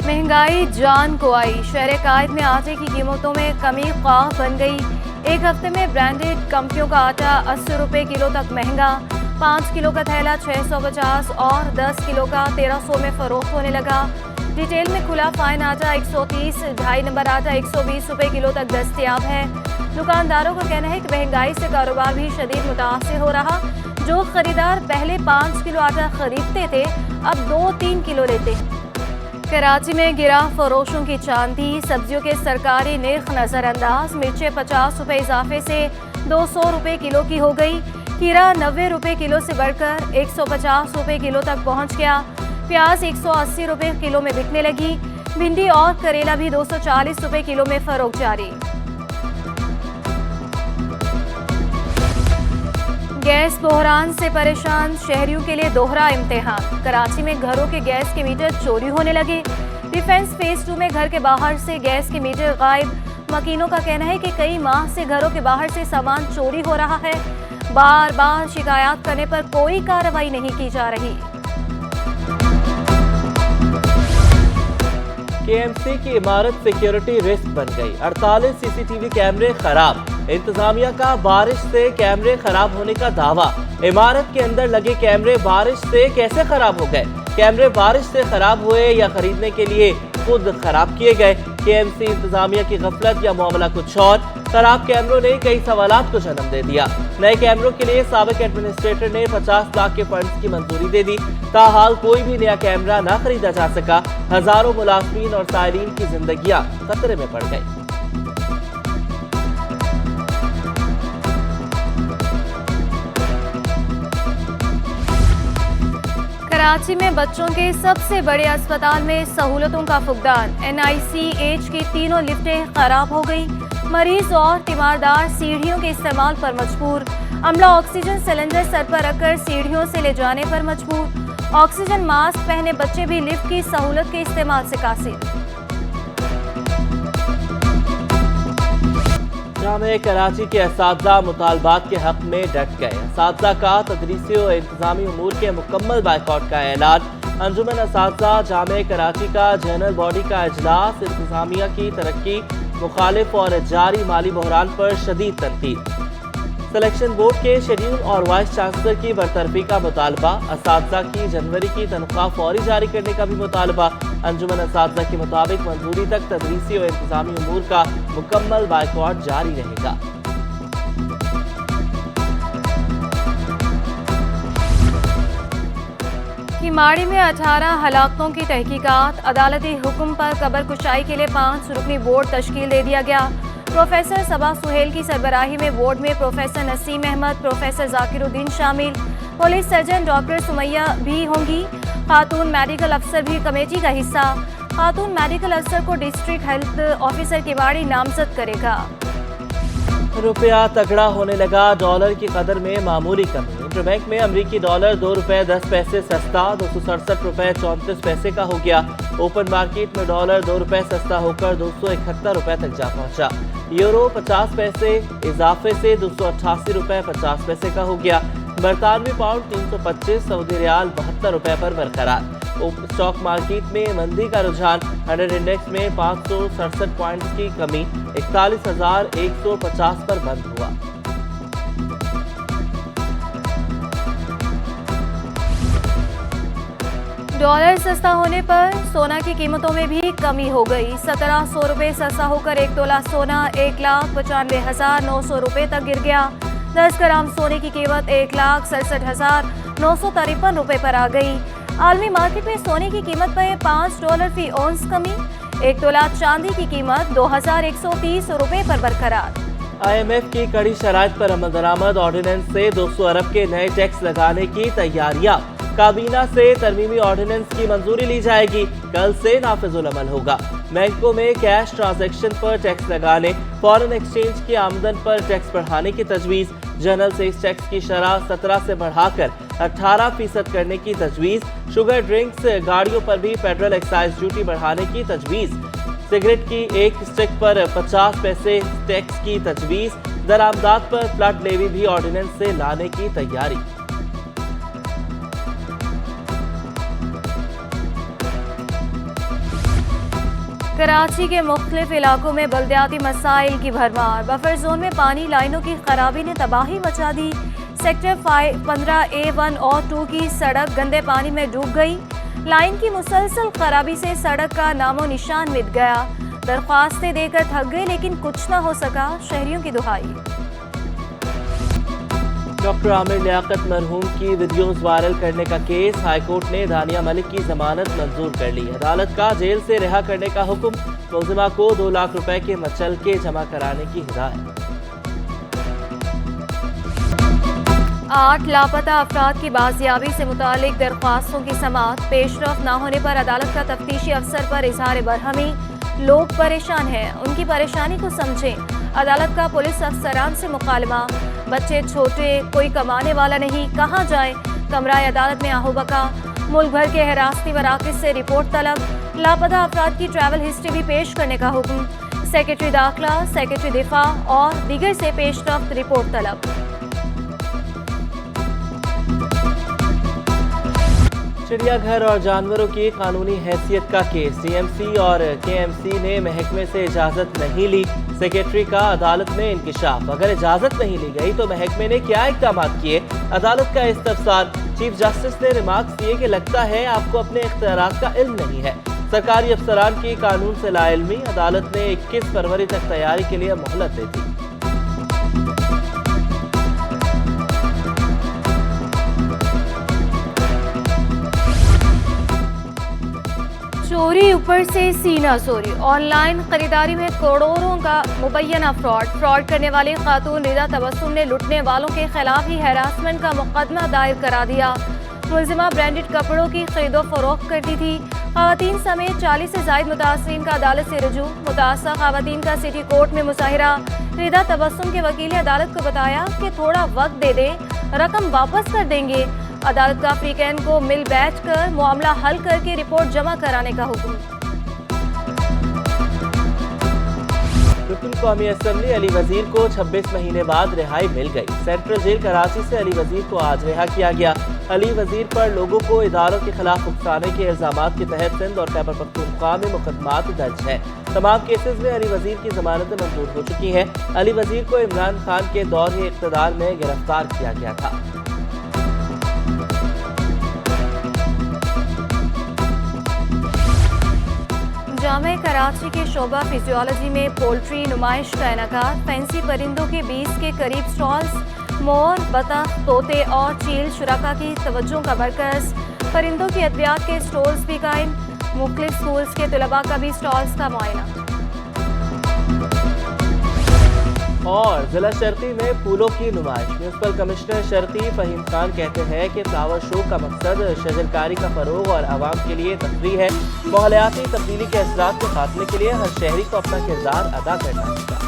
महंगाई जान को आई। शहर कायद में आटे की कीमतों में कमी ख्वाह बन गई। एक हफ्ते में ब्रांडेड कंपनियों का आटा 80 रुपये किलो तक महंगा। 5 किलो का थैला 650 और 10 किलो का 1300 में फरोख्त होने लगा। रिटेल में खुला फाइन आटा 130, 2.5 नंबर आटा 120 रुपये किलो तक दस्तयाब है। दुकानदारों का कहना है कि महंगाई से कारोबार भी शदीद मुतासिर हो रहा। जो खरीदार पहले 5 किलो आटा खरीदते थे अब 2-3 किलो लेते हैं। कराची में गिरा फरोशों की चांदी। सब्जियों के सरकारी निर्ख नजरअंदाज। मिर्चें 50 रुपये इजाफे से 200 रुपये किलो की हो गई। खीरा 90 रुपये किलो से बढ़कर 150 रुपये किलो तक पहुंच गया। प्याज 180 रुपये किलो में बिकने लगी। भिंडी और करेला भी 240 रुपये किलो में फरोख्त जारी। गैस बहरान से परेशान शहरियों के लिए दोहरा इम्तिहान। कराची में घरों के गैस के मीटर चोरी होने लगे। डिफेंस फेज 2 में घर के बाहर से गैस के मीटर गायब। मकीनों का कहना है कि कई माह से घरों के बाहर से सामान चोरी हो रहा है। बार बार शिकायत करने पर कोई कार्रवाई नहीं की जा रही। केएमसी की इमारत सिक्योरिटी रिस्क बन गई। 48 सीसीटीवी कैमरे खराब। इंतजामिया का बारिश से कैमरे खराब होने का दावा। इमारत के अंदर लगे कैमरे बारिश से कैसे खराब हो गए? कैमरे बारिश से खराब हुए या खरीदने के लिए खुद खराब किए गए? केएमसी इंतजामिया की गफलत या मामला कुछ और? खराब कैमरों ने कई सवालात को जन्म दे दिया। नए कैमरों के लिए साबिक एडमिनिस्ट्रेटर ने 50 लाख के फंड्स की मंजूरी दे दी। ताहाल कोई भी नया कैमरा न खरीदा जा सका। हजारों मुलाजमीन और साइरीन की जिंदगियां खतरे में पड़ गई। कराची में बच्चों के सबसे बड़े अस्पताल में सहूलतों का फुकदान। NICH की तीनों लिफ्टें खराब हो गई। मरीज और तीमारदार सीढ़ियों के इस्तेमाल पर मजबूर। अमला ऑक्सीजन सिलेंडर सर पर रखकर सीढ़ियों से ले जाने पर मजबूर। ऑक्सीजन मास्क पहने बच्चे भी लिफ्ट की सहूलत के इस्तेमाल से कासिर। जामे कराची के असातिज़ा मुतालबात के हक में डट गए। असातिज़ा का तदरीसी और इंतजामी उमूर के मुकम्मल बाइकआउट का ऐलान। अंजुमन असातिज़ा जामे कराची का जनरल बॉडी का इजलास। इंतजामिया की तरक्की मुखालिफ और जारी माली बहरान पर शदीद तनकीद। सिलेक्शन बोर्ड के शेड्यूल और वाइस चांसलर की बरतरफी का मुतालबा। असातिज़ा की जनवरी की तनख्वाह फौरी जारी करने का भी मुतालबा। अंजुमन असातिज़ा के मुताबिक मंजूरी तक तदरीसी और इंतजामी उमूर का मुकम्मल बाइकआउट जारी रहेगा। किमाड़ी में 18 हलाकतों की तहकीकात। अदालती हुक्म पर कबर कुशाई के लिए 5 रुकनी बोर्ड तश्कील दे दिया गया। प्रोफेसर सबा सुहेल की सरबराही में बोर्ड में प्रोफेसर नसीम अहमद, प्रोफेसर जाकिरुद्दीन शामिल। पुलिस सर्जन डॉक्टर सुमैया भी होंगी। खातून मेडिकल अफसर भी कमेटी का हिस्सा। खातून मेडिकल अफसर को डिस्ट्रिक्ट हेल्थ ऑफिसर किमाड़ी नामजद करेगा। रुपया तगड़ा होने लगा। डॉलर की कदर में मामूली कमी। इंटरबैंक में अमरीकी डॉलर 2 रुपये 10 पैसे सस्ता 267 रुपये 34 पैसे का हो गया। ओपन मार्केट में डॉलर 2 रुपये सस्ता होकर 271 रुपये तक जा पहुंचा। यूरो 50 पैसे इजाफे से 288 रुपये 50 पैसे का हो गया। बरतानवी पाउंड 325, सऊदी रियाल 72 रुपये पर बरकरार। स्टॉक मार्केट में मंदी का रुझान। 100 इंडेक्स में 567 पॉइंट्स की कमी 41,150 पर बंद हुआ। डॉलर सस्ता होने पर सोना की कीमतों में भी कमी हो गई। 1700 रुपये सस्ता होकर 1 तोला सोना 1,95,900 रुपये तक गिर गया। 10 ग्राम सोने की कीमत 1,67,953 रुपये पर आ गई। आलमी मार्केट में सोने की कीमत में $5 फी औंस कमी। 1 तोला चांदी की कीमत 2,130 रुपये पर बरकरार। IMF की कड़ी शराइत पर अमल दरामद। ऑर्डिनेंस से 200 अरब के नए टैक्स लगाने की तैयारियां। काबीना से तरमीमी ऑर्डिनेंस की मंजूरी ली जाएगी। कल से नाफिजुल अमल होगा। बैंकों में कैश ट्रांजैक्शन पर टैक्स लगाने, फॉरेन एक्सचेंज की आमदन पर टैक्स बढ़ाने की तजवीज़। जनरल सेल्स टैक्स की शरह 17 से बढ़ाकर 18% करने की तजवीज़। शुगर ड्रिंक्स गाड़ियों पर भी फेडरल एक्साइज ड्यूटी बढ़ाने की तजवीज़। सिगरेट की एक स्टिक पर 50 पैसे टैक्स की तजवीज़। दरामदात पर फ्लड लेवी भी ऑर्डिनेंस से लाने की तैयारी। कराची के मुख्तलिफ इलाकों में बल्दियाती मसाइल की भरमार। बफर जोन में पानी लाइनों की खराबी ने तबाही मचा दी। सेक्टर 15A1 और 2 की सड़क गंदे पानी में डूब गई। लाइन की मुसलसल खराबी से सड़क का नामो निशान मिट गया। दरख्वास्तें देकर थक गए लेकिन कुछ न हो सका, शहरियों की दुहाई। डॉक्टर आमिर लियाकत मरहूम की वीडियोस वायरल करने का केस हाईकोर्ट ने दानिया मलिक की जमानत मंजूर कर ली। अदालत का जेल से रिहा करने का हुक्म। मुलजिमा को 2 लाख रुपए के मचलके जमा कराने की हिदायत। 8 लापता अफराद की बाजियाबी से मुतालिक दरख्वास्तों की समाअत। पेशरफ न होने पर अदालत का तफ्तीशी अफसर पर इजहार बरहमी। लोग परेशान हैं, उनकी परेशानी को समझें। अदालत का पुलिस अफसरान से मुकालमा। बच्चे छोटे, कोई कमाने वाला नहीं, कहाँ जाए। कमरा अदालत में आहोबका। मुल्क भर के हिरासती मराकज़ से रिपोर्ट तलब। लापता अफराद की ट्रैवल हिस्ट्री भी पेश करने का हुक्म। सेक्रेटरी दाखिला, सेक्रेटरी दिफा और दीगर से पेशरफ्त रिपोर्ट तलब। चिड़ियाघर और जानवरों की कानूनी हैसियत का केस। टीएमसी और केएमसी ने महकमे से इजाजत नहीं ली। सेक्रेटरी का अदालत में इंकिशाफ। अगर इजाजत नहीं ली गई तो महकमे ने क्या इक़दाम किए, अदालत का इस्तफसार। चीफ जस्टिस ने रिमार्क्स दिए कि लगता है आपको अपने इख्तियारात का इल्म नहीं है। सरकारी अफसरान की कानून से लाइल्मी। अदालत ने 21 फरवरी तक तैयारी के लिए मोहलत दे दी। चोरी ऊपर से सीना चोरी। ऑनलाइन खरीदारी में करोड़ों का मुबैना फ्रॉड करने वाली खातून रिदा तबस्सुम ने लुटने वालों के खिलाफ ही हैरासमेंट का मुकदमा दायर करा दिया। मुलजिमा ब्रांडेड कपड़ों की खरीदो फरोख्त करती थी। खवातीन समेत 40 से ज्यादा मुतासरीन का अदालत से रुजू। मुतासरा खवातीन का सिटी कोर्ट में मुजाहिरा। रिदा तबस्सुम के वकील ने अदालत को बताया कि थोड़ा वक्त दे दें, रकम वापस कर देंगे। अदालत का फ्रीकैन को मिल बैठ कर मामला हल करके रिपोर्ट जमा कराने का हुक्म। रुकन कौमी असम्बली अली वजीर को 26 महीने बाद रिहाई मिल गई। सेंट्रल जेल कराची से अली वजीर को आज रिहा किया गया। अली वजीर पर लोगों को इदारों के खिलाफ उकसाने के इल्जामात के तहत सिंध और खैबर पख्तूनख्वा में मुकदमात दर्ज है। तमाम केसेस में अली वजीर की जमानतें मंजूर हो चुकी हैं। अली वजीर को इमरान खान के दौर इक़्तिदार में गिरफ्तार किया गया था। जामे कराची के शोबा फिजियोलॉजी में पोल्ट्री नुमाइश का इनेकाद। फैंसी परिंदों के 20 के करीब स्टॉल्स। मोर, बतख, तोते और चील शुरका की तवज्जो का मरकज। परिंदों की अद्वियात के स्टॉल्स भी कायम। मुख्तलिफ स्कूल्स के तलबा का भी स्टॉल्स का मुआयना। और जिला शर्की में फूलों की नुमाइश। म्यूनसिपल कमिश्नर शर्की फहीम खान कहते हैं कि फ्लावर शो का मकसद शजरकारी का फरोग और आवाम के लिए तफरीह है। माहौलियाती तब्दीली के असरात के खात्मे के लिए हर शहरी को अपना किरदार अदा करना होगा।